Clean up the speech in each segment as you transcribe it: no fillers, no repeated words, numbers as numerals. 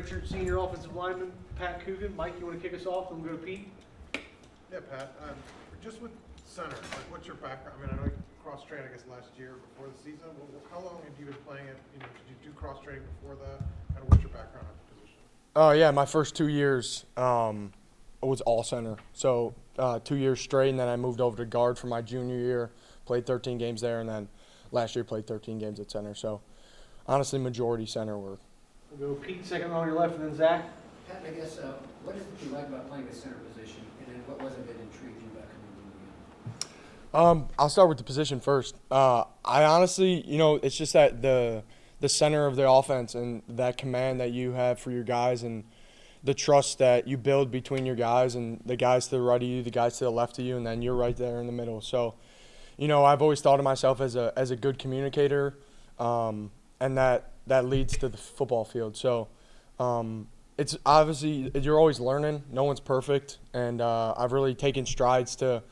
redshirt senior offensive lineman, Pat Coogan. Mike, you want to kick us off, and we'll go to Pete? Yeah, Pat. Just with center, what's your background? I mean, I know you cross-trained, I guess, last year before the season. How long have you been playing it? Did you do cross-training before that? Kind of what's your background at the position? Oh, yeah, my first 2 years was all center. So 2 years straight, and then I moved over to guard for my junior year, played 13 games there, and then last year played 13 games at center. So honestly, majority center work. We'll go Pete, second on your left, and then Zach. Pat, I guess, what is it you like about playing the center position, and then what was it that intrigued you about coming to the game? I'll start with the position first. I honestly, it's just that the center of the offense and that command that you have for your guys and the trust that you build between your guys and the guys to the right of you, the guys to the left of you, and then you're right there in the middle. So, I've always thought of myself as a good communicator, and that leads to the football field. So, it's obviously you're always learning. No one's perfect, and I've really taken strides to,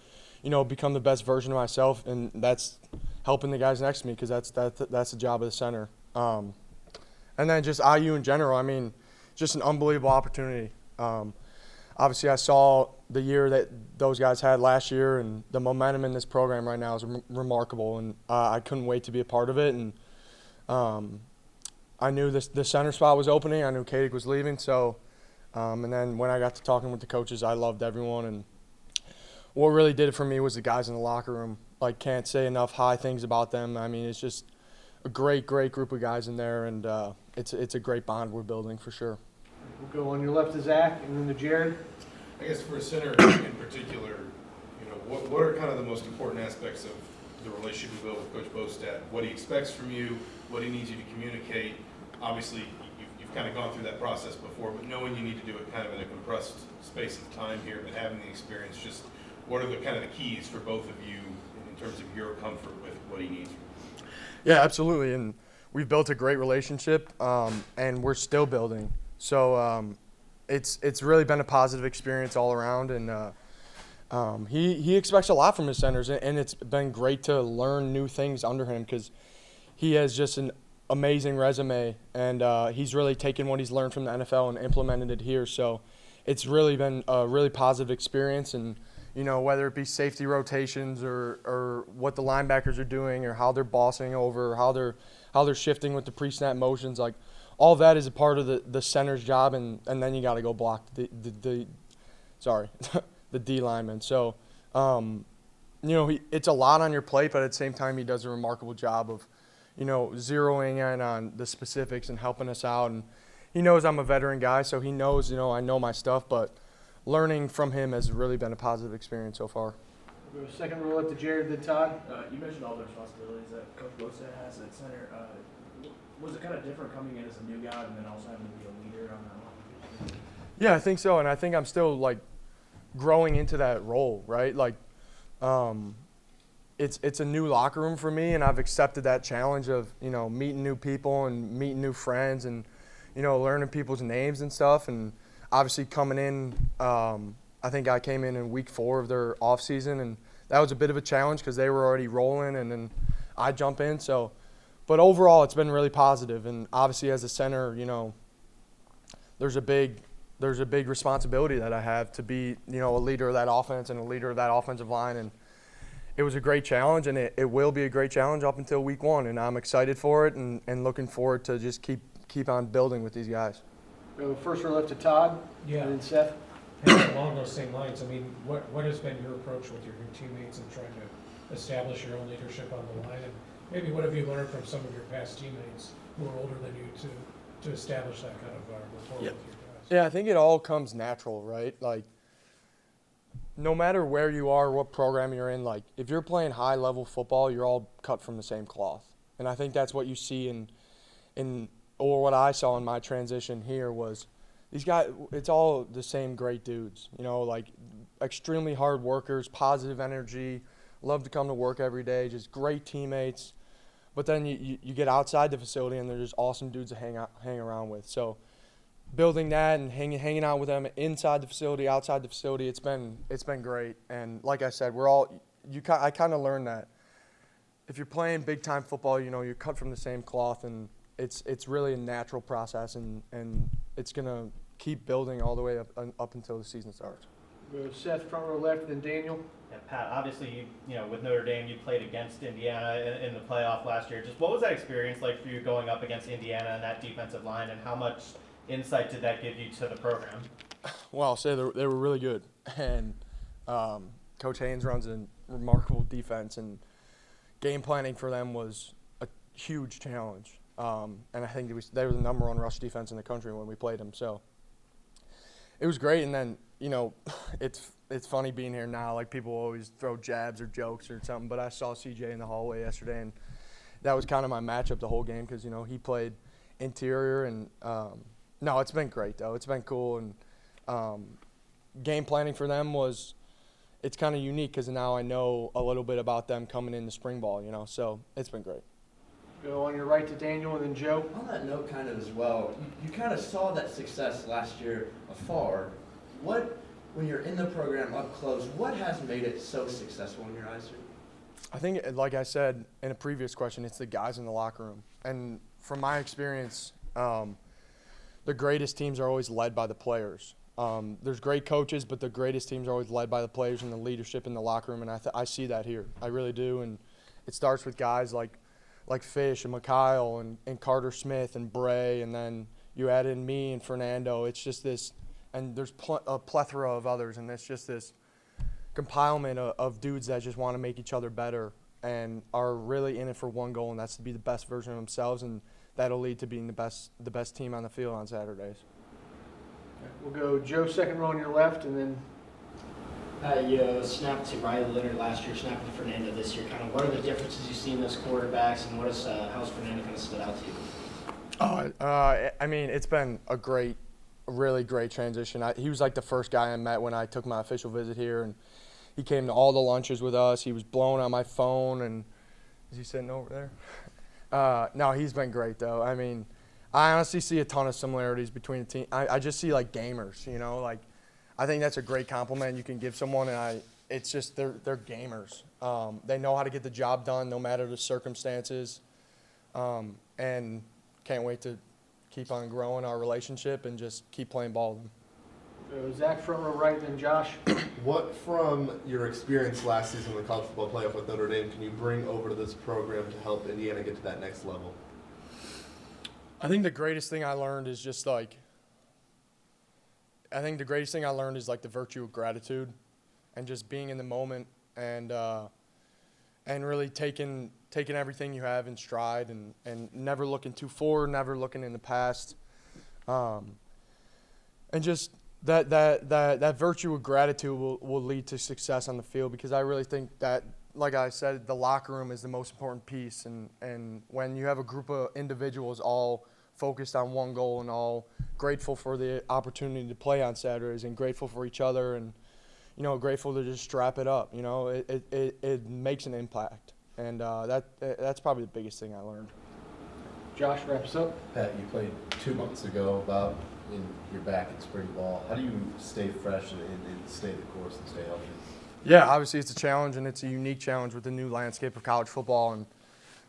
become the best version of myself, and that's helping the guys next to me because that's the job of the center. And then just IU in general. I mean, just an unbelievable opportunity. Obviously, I saw the year that those guys had last year, and the momentum in this program right now is remarkable, and I couldn't wait to be a part of it. And I knew the center spot was opening. I knew Kadig was leaving. So, and then when I got to talking with the coaches, I loved everyone. And what really did it for me was the guys in the locker room. Like, can't say enough high things about them. I mean, it's just a great group of guys in there, and it's a great bond we're building for sure. We'll go on your left to Zach, and then to Jared. I guess for a center in particular, what are kind of the most important aspects of the relationship you build with Coach Bostad? What he expects from you, what he needs you to communicate. Obviously, you've kind of gone through that process before, but knowing you need to do it kind of in a compressed space of time here, but having the experience, just what are the kind of the keys for both of you in terms of your comfort with what he needs? Yeah, absolutely. And we've built a great relationship, and we're still building. So it's really been a positive experience all around, and he expects a lot from his centers, and it's been great to learn new things under him because he has just an amazing resume, and he's really taken what he's learned from the NFL and implemented it here. So it's really been a really positive experience, and whether it be safety rotations or what the linebackers are doing or how they're bossing over, how they're shifting with the pre-snap motions, like all that is a part of the center's job, and then you got to go block the D lineman. So it's a lot on your plate, but at the same time he does a remarkable job of zeroing in on the specifics and helping us out. And he knows I'm a veteran guy, so he knows I know my stuff, but learning from him has really been a positive experience so far. We'll go second row up to Jared, then Todd. You mentioned all the responsibilities that Coach Bostad has at center. Was it kind of different coming in as a new guy and then also having to be a leader on that line? Yeah, I think so, and I think I'm still growing into that role, right? It's a new locker room for me, and I've accepted that challenge of meeting new people and meeting new friends and learning people's names and stuff. And obviously coming in, I think I came in week 4 of their off season, and that was a bit of a challenge because they were already rolling, and then I jump in. So, but overall, it's been really positive. And obviously, as a center, there's a big responsibility that I have to be a leader of that offense and a leader of that offensive line. And it was a great challenge, and it will be a great challenge up until week 1. And I'm excited for it and looking forward to just keep on building with these guys. Go first row left to Todd, Yeah. and then Seth. And along those same lines, I mean, what has been your approach with your teammates and trying to establish your own leadership on the line? And maybe what have you learned from some of your past teammates who are older than you to establish that kind of rapport with your guys? Yeah, I think it all comes natural, right? No matter where you are, what program you're in, if you're playing high-level football, you're all cut from the same cloth. And I think that's what you see or what I saw in my transition here was these guys, it's all the same great dudes, extremely hard workers, positive energy, love to come to work every day, just great teammates. But then you get outside the facility and they're just awesome dudes to hang around with. So building that and hanging out with them inside the facility, outside the facility, it's been great. And like I said, I kind of learned that if you're playing big time football, you're cut from the same cloth, and it's really a natural process, and it's gonna keep building all the way up until the season starts. Go Seth, front row left, then Daniel. Yeah, Pat, obviously, you know, with Notre Dame, you played against Indiana in the playoff last year. Just what was that experience like for you going up against Indiana and that defensive line, and how much insight did that give you to the program? Well, I'll say they were really good, and Coach Haynes runs a remarkable defense, and game planning for them was a huge challenge. And I think they were the number one rush defense in the country when we played them. So it was great. And then, you know, it's funny being here now. Like, people always throw jabs or jokes or something, but I saw CJ in the hallway yesterday, and that was kind of my matchup the whole game because, you know, he played interior. And no, it's been great, though. It's been cool. And game planning for them it's kind of unique because now I know a little bit about them coming into spring ball, you know, so it's been great. Go on your right to Daniel, and then Joe. On that note, kind of as well, you kind of saw that success last year afar. When you're in the program up close, what has made it so successful in your eyes, sir? I think, like I said in a previous question, it's the guys in the locker room. And from my experience, the greatest teams are always led by the players. There's great coaches, but the greatest teams are always led by the players and the leadership in the locker room, and I see that here. I really do, and it starts with guys like Fish and Mikhail and Carter Smith and Bray, and then you add in me and Fernando. It's just this, and there's a plethora of others, and it's just this compilement of dudes that just want to make each other better and are really in it for one goal, and that's to be the best version of themselves, and that'll lead to being the best team on the field on Saturdays. We'll go Joe, second row on your left, and then You snapped to Riley Leonard last year, snapped to Fernando this year. Kind of what are the differences you see in those quarterbacks, and how's Fernando kind of stood out to you? I mean, it's been a really great transition. He was like the first guy I met when I took my official visit here, and he came to all the lunches with us. He was blowing on my phone, and is he sitting over there? No, he's been great, though. I mean, I honestly see a ton of similarities between the team. I just see, like, gamers, you know? Like, I think that's a great compliment you can give someone, and it's just they're gamers. They know how to get the job done no matter the circumstances, and can't wait to keep on growing our relationship and just keep playing ball with them. Zach, front row right, then Josh. What from your experience last season in the college football playoff with Notre Dame can you bring over to this program to help Indiana get to that next level? I think the greatest thing I learned is just like the virtue of gratitude and just being in the moment and really taking everything you have in stride and never looking too forward, never looking in the past. And just that virtue of gratitude will lead to success on the field, because I really think that, like I said, the locker room is the most important piece. And when you have a group of individuals all focused on one goal and all grateful for the opportunity to play on Saturdays and grateful for each other and, you know, grateful to just strap it up, you know, it makes an impact. And that's probably the biggest thing I learned. Josh, wrap us up. Pat, you played 2 months ago, about in your back in spring ball. How do you stay fresh and stay the course and stay healthy? Yeah, obviously it's a challenge, and it's a unique challenge with the new landscape of college football,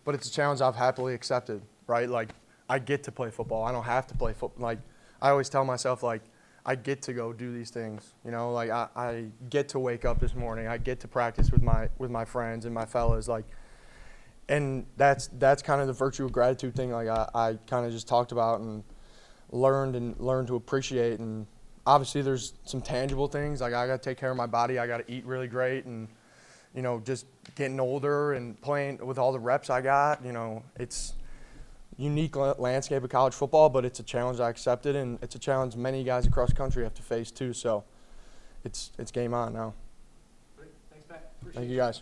but it's a challenge I've happily accepted, right? Like, I get to play football. I don't have to play football. Like, I always tell myself, like, I get to go do these things, you know? Like, I get to wake up this morning. I get to practice with my friends and my fellas, like, and that's kind of the virtue of gratitude thing, like I kind of just talked about and learned to appreciate. And obviously there's some tangible things, like I got to take care of my body. I got to eat really great, and, you know, just getting older and playing with all the reps I got, you know, it's unique landscape of college football, but it's a challenge I accepted, and it's a challenge many guys across the country have to face too. So it's game on now. Great. Thanks, Pat. Thank you, guys.